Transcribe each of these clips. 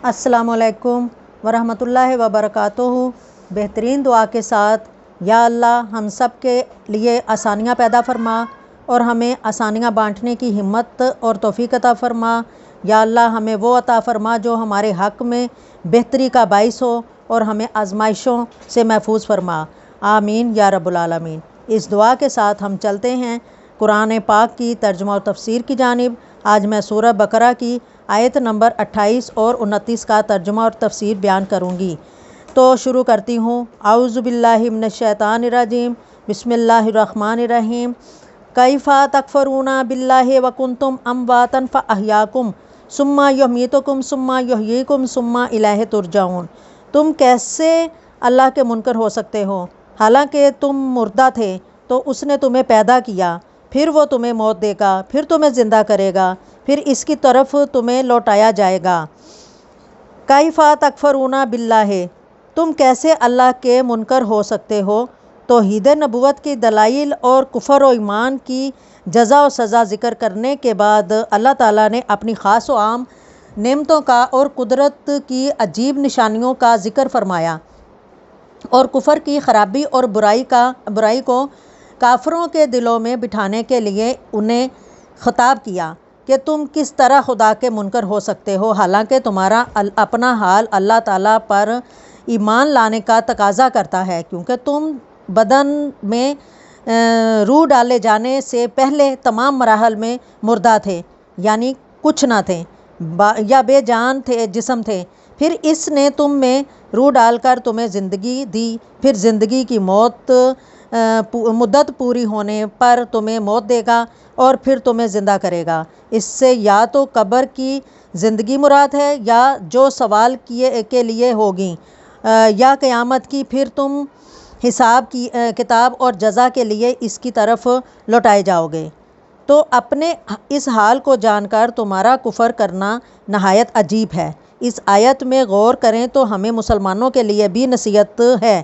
السلام علیکم ورحمۃ اللہ وبرکاتہ۔ بہترین دعا کے ساتھ، یا اللہ ہم سب کے لیے آسانیاں پیدا فرما اور ہمیں آسانیاں بانٹنے کی ہمت اور توفیق عطا فرما۔ یا اللہ ہمیں وہ عطا فرما جو ہمارے حق میں بہتری کا باعث ہو اور ہمیں آزمائشوں سے محفوظ فرما، آمین یا رب العالمین۔ اس دعا کے ساتھ ہم چلتے ہیں قرآن پاک کی ترجمہ و تفسیر کی جانب۔ آج میں سورہ بقرہ کی آیت نمبر 28 اور 29 کا ترجمہ اور تفسیر بیان کروں گی۔ تو شروع کرتی ہوں۔ اعوذ باللہ من الشیطان الرجیم، بسم اللہ الرحمن الرحیم۔ کیف تکفرون باللہ وکنتم امواتا فاحیاکم ثم یمیتکم ثم یحییکم ثم الیہ ترجعون۔ تم کیسے اللہ کے منکر ہو سکتے ہو، حالانکہ تم مردہ تھے تو اس نے تمہیں پیدا کیا، پھر وہ تمہیں موت دے گا، پھر تمہیں زندہ کرے گا، پھر اس کی طرف تمہیں لوٹایا جائے گا۔ کیف تکفرون باللہ، تم کیسے اللہ کے منکر ہو سکتے ہو۔ توحید نبوت کی دلائل اور کفر و ایمان کی جزا و سزا ذکر کرنے کے بعد اللہ تعالیٰ نے اپنی خاص و عام نعمتوں کا اور قدرت کی عجیب نشانیوں کا ذکر فرمایا اور کفر کی خرابی اور برائی کو کافروں کے دلوں میں بٹھانے کے لیے انہیں خطاب کیا کہ تم کس طرح خدا کے منکر ہو سکتے ہو، حالانکہ تمہارا اپنا حال اللہ تعالیٰ پر ایمان لانے کا تقاضا کرتا ہے، کیونکہ تم بدن میں روح ڈالے جانے سے پہلے تمام مراحل میں مردہ تھے، یعنی کچھ نہ تھے یا بے جان تھے، جسم تھے۔ پھر اس نے تم میں روح ڈال کر تمہیں زندگی دی، پھر زندگی کی مدت پوری ہونے پر تمہیں موت دے گا اور پھر تمہیں زندہ کرے گا۔ اس سے یا تو قبر کی زندگی مراد ہے یا جو سوال کے لیے ہوگی، یا قیامت کی، پھر تم حساب کی کتاب اور جزا کے لیے اس کی طرف لوٹائے جاؤ گے۔ تو اپنے اس حال کو جان کر تمہارا کفر کرنا نہایت عجیب ہے۔ اس آیت میں غور کریں تو ہمیں مسلمانوں کے لیے بھی نصیحت ہے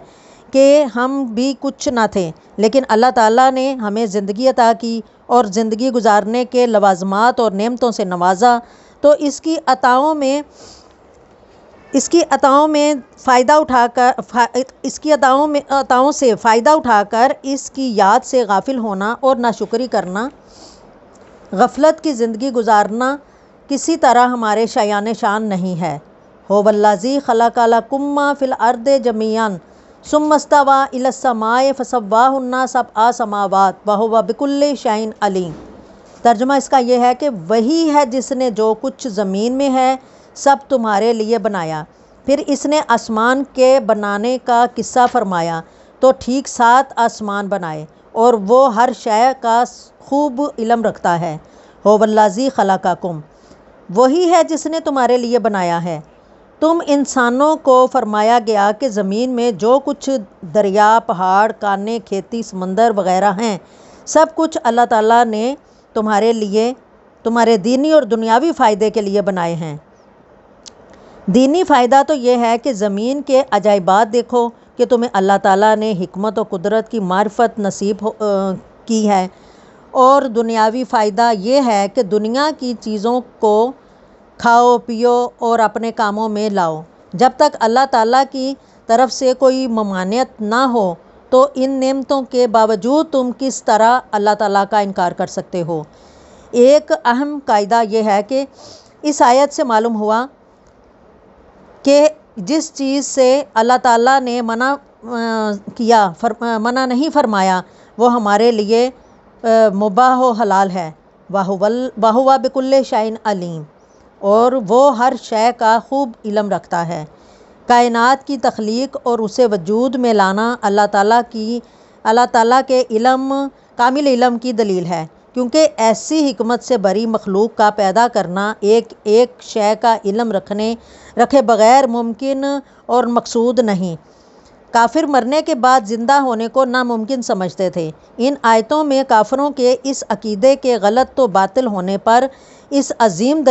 کہ ہم بھی کچھ نہ تھے، لیکن اللہ تعالیٰ نے ہمیں زندگی عطا کی اور زندگی گزارنے کے لوازمات اور نعمتوں سے نوازا، تو اس کی عطاؤں سے فائدہ اٹھا کر اس کی یاد سے غافل ہونا اور ناشکری کرنا، غفلت کی زندگی گزارنا کسی طرح ہمارے شایان شان نہیں ہے۔ هو الذی خلق لکم ما فی الارض جمیعا ثم استوی الی السماء فسواہن سبع سماوات وہو بکل شیء علیم۔ ترجمہ اس کا یہ ہے کہ وہی ہے جس نے جو کچھ زمین میں ہے سب تمہارے لیے بنایا، پھر اس نے آسمان کے بنانے کا قصہ فرمایا تو ٹھیک 7 آسمان بنائے اور وہ ہر شے کا خوب علم رکھتا ہے۔ هو الذی خلقکم، وہی ہے جس نے تمہارے لیے بنایا ہے۔ تم انسانوں کو فرمایا گیا کہ زمین میں جو کچھ دریا، پہاڑ، کانیں، کھیتی، سمندر وغیرہ ہیں، سب کچھ اللہ تعالیٰ نے تمہارے لیے، تمہارے دینی اور دنیاوی فائدے کے لیے بنائے ہیں۔ دینی فائدہ تو یہ ہے کہ زمین کے عجائبات دیکھو کہ تمہیں اللہ تعالیٰ نے حکمت و قدرت کی معرفت نصیب کی ہے، اور دنیاوی فائدہ یہ ہے کہ دنیا کی چیزوں کو کھاؤ، پیو اور اپنے کاموں میں لاؤ۔ جب تک اللہ تعالیٰ کی طرف سے کوئی ممانعت نہ ہو تو ان نعمتوں کے باوجود تم کس طرح اللہ تعالیٰ کا انکار کر سکتے ہو۔ ایک اہم قاعدہ یہ ہے کہ اس آیت سے معلوم ہوا کہ جس چیز سے اللہ تعالیٰ نے منع نہیں فرمایا وہ ہمارے لیے مباح و حلال ہے۔ وَهُوَ بِكُلِّ شَيْءٍ عَلِيمٌ، اور وہ ہر شے کا خوب علم رکھتا ہے۔ کائنات کی تخلیق اور اسے وجود میں لانا اللہ تعالیٰ کے کامل علم کی دلیل ہے، کیونکہ ایسی حکمت سے بری مخلوق کا پیدا کرنا ایک شے کا علم رکھے بغیر ممکن اور مقصود نہیں۔ کافر مرنے کے بعد زندہ ہونے کو ناممکن سمجھتے تھے۔ ان آیتوں میں کافروں کے اس عقیدے کے غلط و باطل ہونے پر یہ عظیم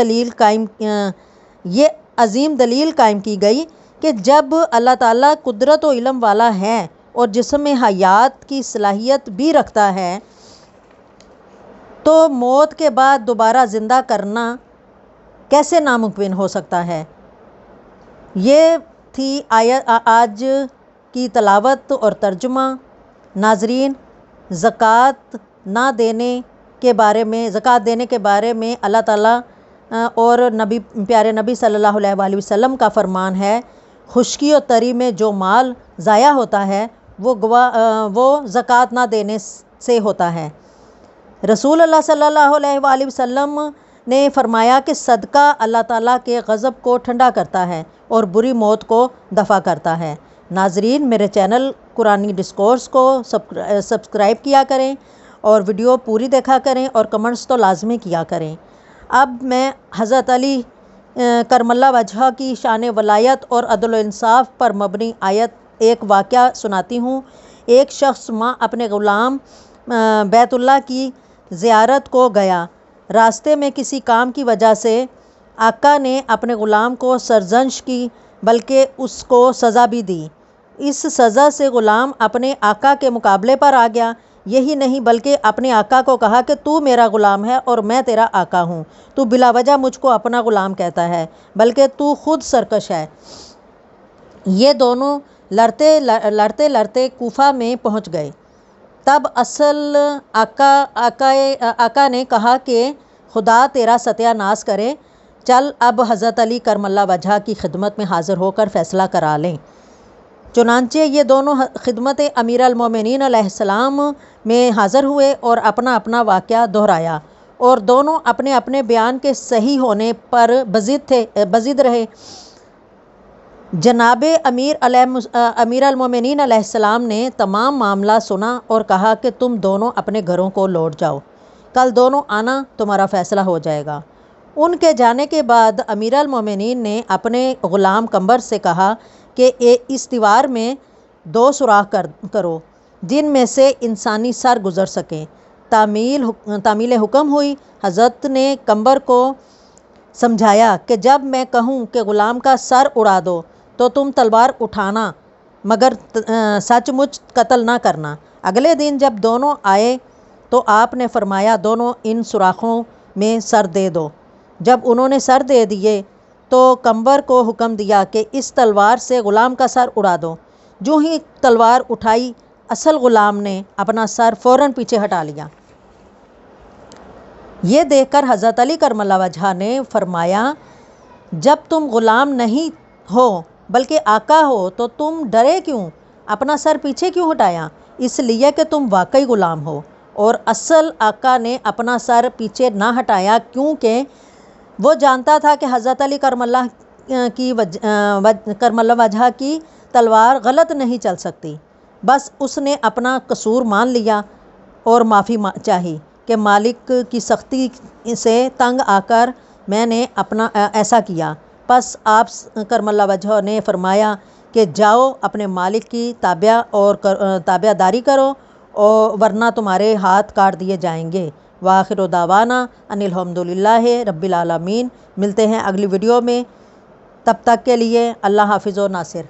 دلیل قائم کی گئی کہ جب اللہ تعالیٰ قدرت و علم والا ہے اور جسم میں حیات کی صلاحیت بھی رکھتا ہے، تو موت کے بعد دوبارہ زندہ کرنا کیسے ناممکن ہو سکتا ہے؟ یہ تھی آج کی تلاوت اور ترجمہ۔ ناظرین، زکوٰۃ دینے کے بارے میں اللہ تعالیٰ اور پیارے نبی صلی اللہ علیہ وآلہ وسلم کا فرمان ہے، خشکی و تری میں جو مال ضائع ہوتا ہے وہ زکوٰۃ نہ دینے سے ہوتا ہے۔ رسول اللہ صلی اللہ علیہ وآلہ وسلم نے فرمایا کہ صدقہ اللہ تعالیٰ کے غضب کو ٹھنڈا کرتا ہے اور بری موت کو دفع کرتا ہے۔ ناظرین، میرے چینل قرآنی ڈسکورس کو سبسکرائب کیا کریں اور ویڈیو پوری دیکھا کریں اور کمنٹس تو لازمی کیا کریں۔ اب میں حضرت علی کرم اللہ وجہہ کی شان ولایت اور عدل و انصاف پر مبنی ایک واقعہ سناتی ہوں۔ ایک شخص اپنے غلام بیت اللہ کی زیارت کو گیا۔ راستے میں کسی کام کی وجہ سے آقا نے اپنے غلام کو سرزنش کی، بلکہ اس کو سزا بھی دی۔ اس سزا سے غلام اپنے آقا کے مقابلے پر آ گیا۔ یہی نہیں بلکہ اپنے آقا کو کہا کہ تو میرا غلام ہے اور میں تیرا آقا ہوں، تو بلا وجہ مجھ کو اپنا غلام کہتا ہے، بلکہ تو خود سرکش ہے۔ یہ دونوں لڑتے کوفہ میں پہنچ گئے۔ تب اصل آقا نے کہا کہ خدا تیرا ستیہ ناش کرے، چل اب حضرت علی کرم اللہ وجہہ کی خدمت میں حاضر ہو کر فیصلہ کرا لیں۔ چنانچہ یہ دونوں خدمت امیر المومنین علیہ السلام میں حاضر ہوئے اور اپنا اپنا واقعہ دہرایا، اور دونوں اپنے اپنے بیان کے صحیح ہونے پر بزد رہے۔ جناب امیر المومنین علیہ السلام نے تمام معاملہ سنا اور کہا کہ تم دونوں اپنے گھروں کو لوٹ جاؤ، کل دونوں آنا، تمہارا فیصلہ ہو جائے گا۔ ان کے جانے کے بعد امیر المومنین نے اپنے غلام قمبر سے کہا کہ اس دیوار میں 2 سوراخ کرو جن میں سے انسانی سر گزر سکیں۔ تعمیل حکم ہوئی۔ حضرت نے قمبر کو سمجھایا کہ جب میں کہوں کہ غلام کا سر اڑا دو تو تم تلوار اٹھانا، مگر سچ مچ قتل نہ کرنا۔ اگلے دن جب دونوں آئے تو آپ نے فرمایا دونوں ان سوراخوں میں سر دے دو۔ جب انہوں نے سر دے دیے تو قمبر کو حکم دیا کہ اس تلوار سے غلام کا سر اڑا دو۔ جو ہی تلوار اٹھائی، اصل غلام نے اپنا سر فوراً پیچھے ہٹا لیا۔ یہ دیکھ کر حضرت علی کرم اللہ وجہہ نے فرمایا، جب تم غلام نہیں ہو بلکہ آقا ہو تو تم ڈرے کیوں؟ اپنا سر پیچھے کیوں ہٹایا؟ اس لیے کہ تم واقعی غلام ہو۔ اور اصل آقا نے اپنا سر پیچھے نہ ہٹایا کیونکہ وہ جانتا تھا کہ حضرت علی کرم اللہ وجہہ کی تلوار غلط نہیں چل سکتی۔ بس اس نے اپنا قصور مان لیا اور معافی چاہی کہ مالک کی سختی سے تنگ آ کر میں نے ایسا کیا۔ پس آپ کرم اللہ وجہہ نے فرمایا کہ جاؤ اپنے مالک کی تابع داری کرو، ورنہ تمہارے ہاتھ کاٹ دیے جائیں گے۔ وآخر دعوانا ان الحمدللہ رب العالمین۔ ملتے ہیں اگلی ویڈیو میں، تب تک کے لیے اللہ حافظ و ناصر۔